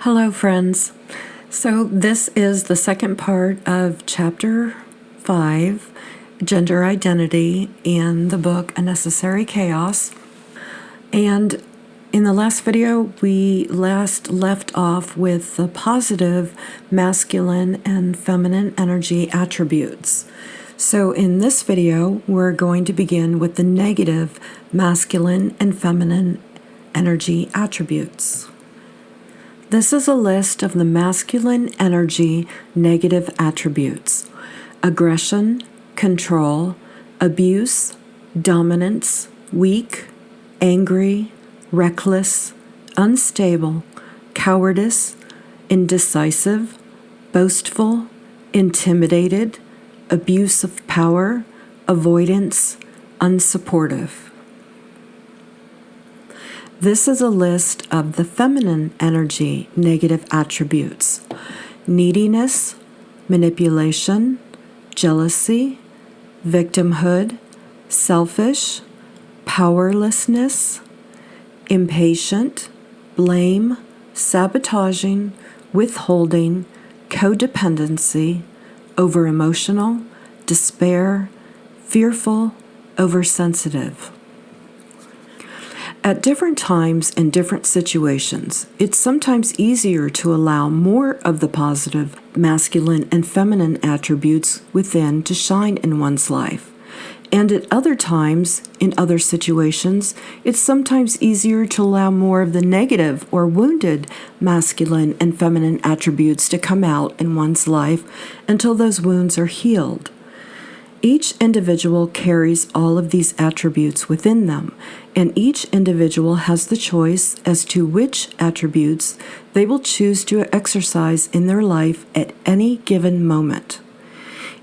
Hello, friends. So this is the second part of Chapter 5, Gender Identity, in the book A Necessary Chaos. And in the last video, we left off with the positive masculine and feminine energy attributes. So in this video, we're going to begin with the negative masculine and feminine energy attributes. This is a list of the masculine energy negative attributes: aggression, control, abuse, dominance, weak, angry, reckless, unstable, cowardice, indecisive, boastful, intimidated, abuse of power, avoidance, unsupportive. This is a list of the feminine energy negative attributes: neediness, manipulation, jealousy, victimhood, selfish, powerlessness, impatient, blame, sabotaging, withholding, codependency, over-emotional, despair, fearful, oversensitive. At different times and different situations, it's sometimes easier to allow more of the positive masculine and feminine attributes within to shine in one's life. And at other times, in other situations, it's sometimes easier to allow more of the negative or wounded masculine and feminine attributes to come out in one's life until those wounds are healed. Each individual carries all of these attributes within them, and each individual has the choice as to which attributes they will choose to exercise in their life at any given moment.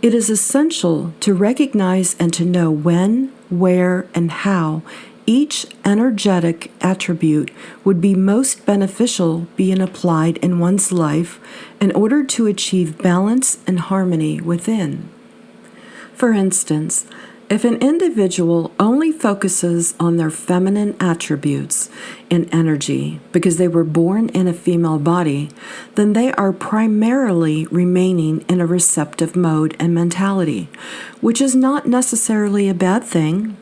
It is essential to recognize and to know when, where, and how each energetic attribute would be most beneficial being applied in one's life in order to achieve balance and harmony within. For instance, if an individual only focuses on their feminine attributes and energy because they were born in a female body, then they are primarily remaining in a receptive mode and mentality, which is not necessarily a bad thing.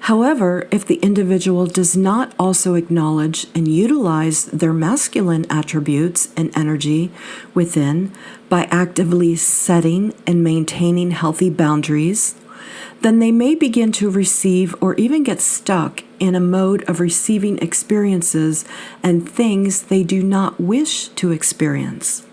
However, if the individual does not also acknowledge and utilize their masculine attributes and energy within by actively setting and maintaining healthy boundaries, then they may begin to receive or even get stuck in a mode of receiving experiences and things they do not wish to experience.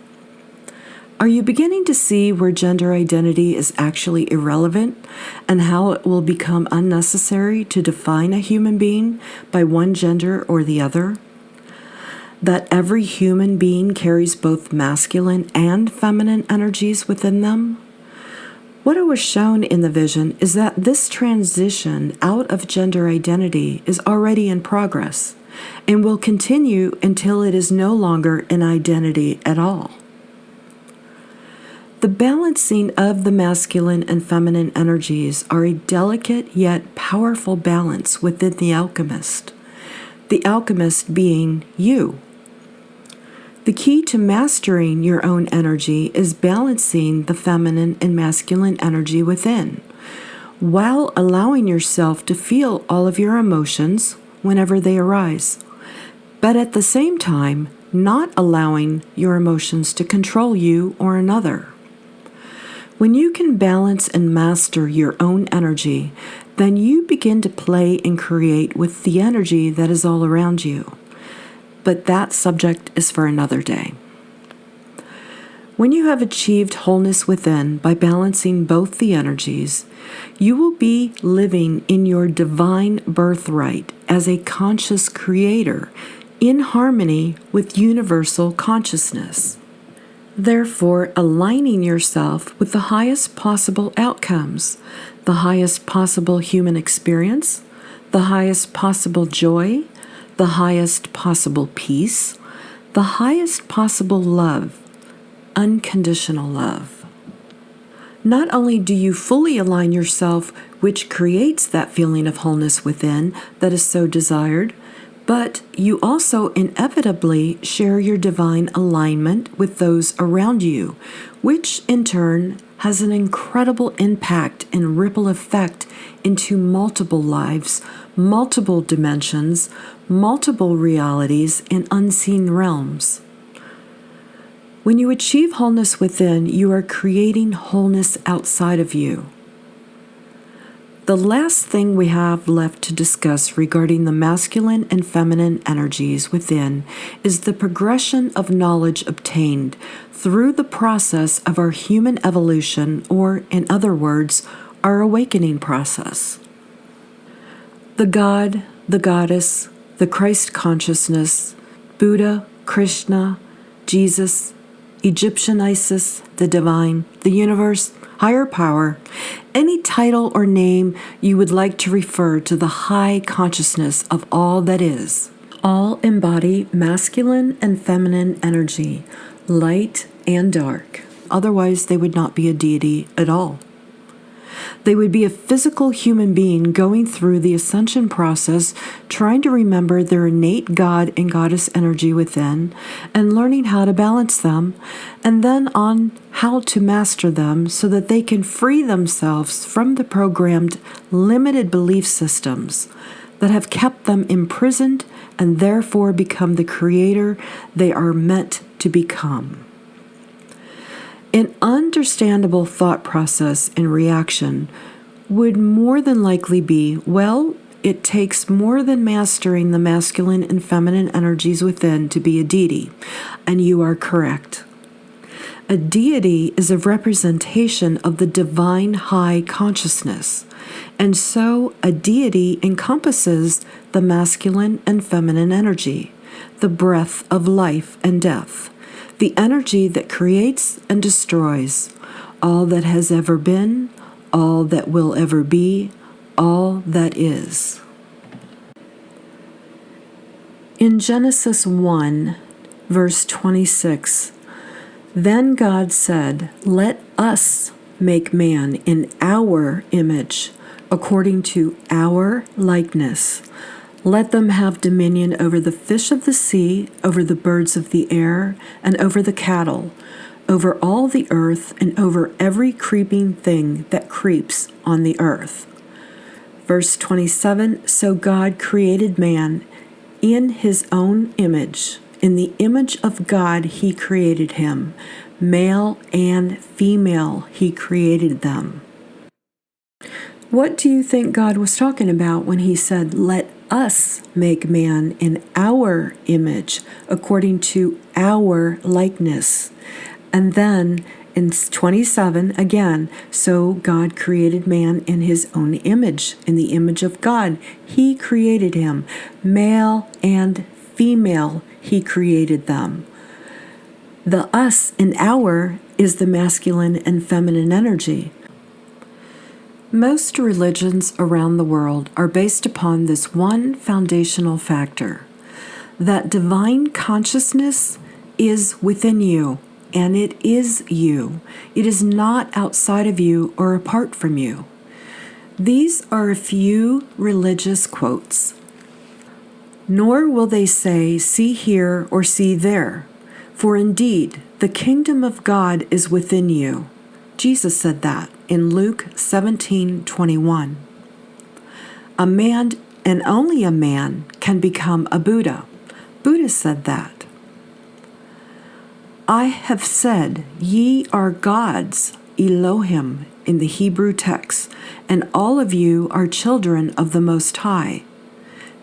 Are you beginning to see where gender identity is actually irrelevant and how it will become unnecessary to define a human being by one gender or the other? That every human being carries both masculine and feminine energies within them? What I was shown in the vision is that this transition out of gender identity is already in progress and will continue until it is no longer an identity at all. The balancing of the masculine and feminine energies are a delicate yet powerful balance within the alchemist being you. The key to mastering your own energy is balancing the feminine and masculine energy within, while allowing yourself to feel all of your emotions whenever they arise, but at the same time, not allowing your emotions to control you or another. When you can balance and master your own energy, then you begin to play and create with the energy that is all around you. But that subject is for another day. When you have achieved wholeness within by balancing both the energies, you will be living in your divine birthright as a conscious creator in harmony with universal consciousness. Therefore, aligning yourself with the highest possible outcomes, the highest possible human experience, the highest possible joy, the highest possible peace, the highest possible love, unconditional love. Not only do you fully align yourself, which creates that feeling of wholeness within that is so desired, But you also inevitably share your divine alignment with those around you, which in turn has an incredible impact and ripple effect into multiple lives, multiple dimensions, multiple realities, and unseen realms. When you achieve wholeness within, you are creating wholeness outside of you. The last thing we have left to discuss regarding the masculine and feminine energies within is the progression of knowledge obtained through the process of our human evolution, or, in other words, our awakening process. The God, the Goddess, the Christ consciousness, Buddha, Krishna, Jesus, Egyptian Isis, the divine, the universe, higher power, any title or name you would like to refer to the high consciousness of all that is. All embody masculine and feminine energy, light and dark. Otherwise, they would not be a deity at all. They would be a physical human being going through the ascension process, trying to remember their innate God and Goddess energy within, and learning how to balance them, and then on how to master them so that they can free themselves from the programmed, limited belief systems that have kept them imprisoned and therefore become the creator they are meant to become. An understandable thought process and reaction would more than likely be, well, it takes more than mastering the masculine and feminine energies within to be a deity, and you are correct. A deity is a representation of the divine high consciousness, and so a deity encompasses the masculine and feminine energy, the breath of life and death, the energy that creates and destroys, all that has ever been, all that will ever be, all that is. In Genesis 1, verse 26, then God said, "Let us make man in our image, according to our likeness. Let them have dominion over the fish of the sea, over the birds of the air, and over the cattle, over all the earth, and over every creeping thing that creeps on the earth." Verse 27, so God created man in his own image. In the image of God he created him. Male and female he created them. What do you think God was talking about when he said, "Let us make man in our image, according to our likeness"? And then in 27, again, so God created man in his own image. In the image of God, he created him. Male and female, he created them. The us and our is the masculine and feminine energy. Most religions around the world are based upon this one foundational factor, that divine consciousness is within you, and it is you. It is not outside of you or apart from you. These are a few religious quotes. Nor will they say, "See here" or "See there," for indeed the kingdom of God is within you. Jesus said that in Luke 17:21. A man, and only a man, can become a Buddha. Buddha said that. I have said, ye are gods, Elohim, in the Hebrew text, and all of you are children of the Most High.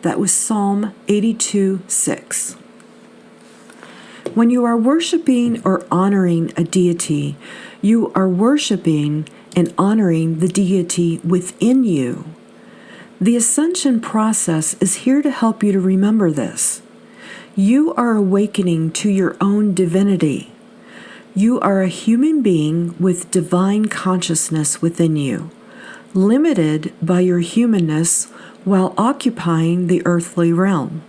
That was Psalm 82:6. When you are worshiping or honoring a deity, you are worshiping and honoring the deity within you. The ascension process is here to help you to remember this. You are awakening to your own divinity. You are a human being with divine consciousness within you, limited by your humanness while occupying the earthly realm,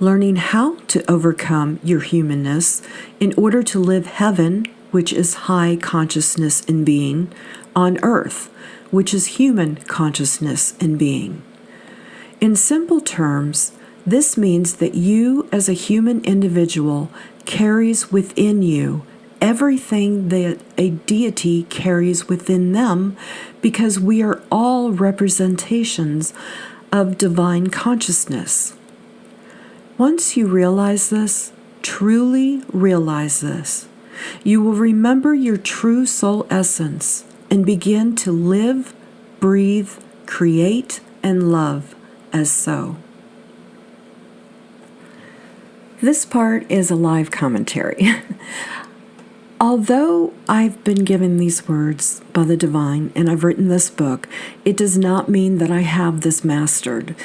learning how to overcome your humanness in order to live heaven, which is high consciousness and being, on earth, which is human consciousness and being. In simple terms, This means that you, as a human individual, carries within you everything that a deity carries within them, because we are all representations of divine consciousness. Once you realize this, truly realize this, you will remember your true soul essence and begin to live, breathe, create, and love as so. This part is a live commentary. Although I've been given these words by the divine and I've written this book, it does not mean that I have this mastered.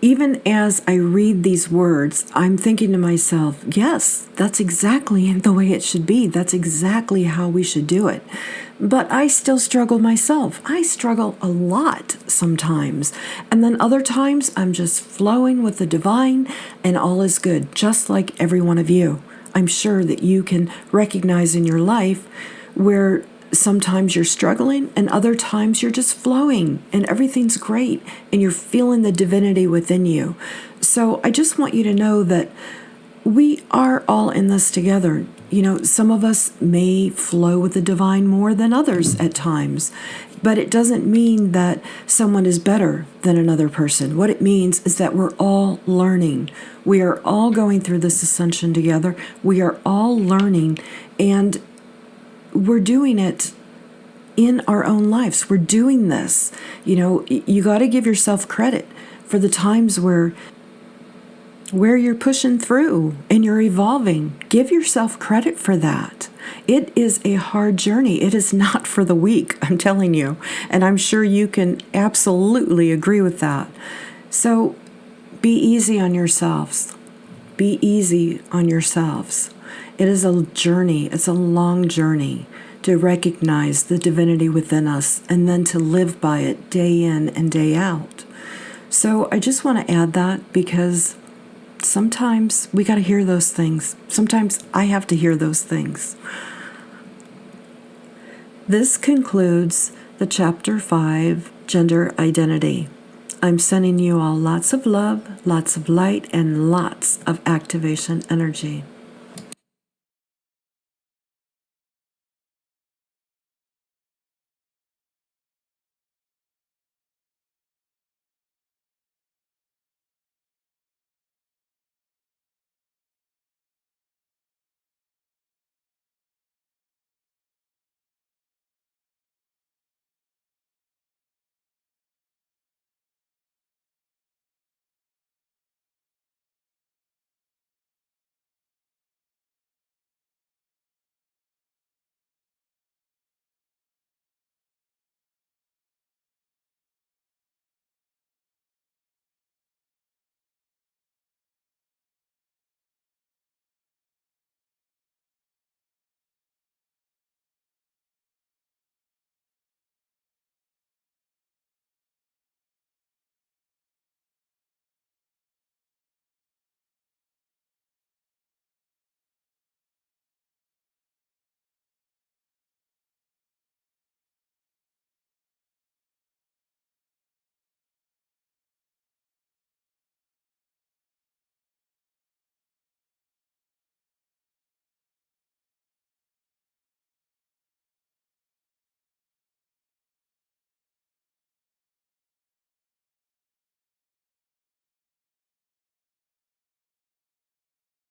Even as I read these words, I'm thinking to myself, yes, that's exactly the way it should be. That's exactly how we should do it. But I still struggle myself. I struggle a lot sometimes. And then other times I'm just flowing with the divine and all is good, just like every one of you. I'm sure that you can recognize in your life where sometimes you're struggling and other times you're just flowing and everything's great and you're feeling the divinity within you. So I just want you to know that we are all in this together. You know, some of us may flow with the divine more than others at times, but it doesn't mean that someone is better than another person. What it means is that we're all learning. We are all going through this ascension together. We are all learning, and we're doing it in our own lives. We're doing this. You know, you got to give yourself credit for the times where you're pushing through and you're evolving. Give yourself credit for that. It is a hard journey. It is not for the weak, I'm telling you. And I'm sure you can absolutely agree with that. So be easy on yourselves. Be easy on yourselves. It is a journey. It's a long journey to recognize the divinity within us and then to live by it day in and day out. So I just want to add that because sometimes we got to hear those things. Sometimes I have to hear those things. This concludes the Chapter 5, Gender Identity. I'm sending you all lots of love, lots of light, and lots of activation energy.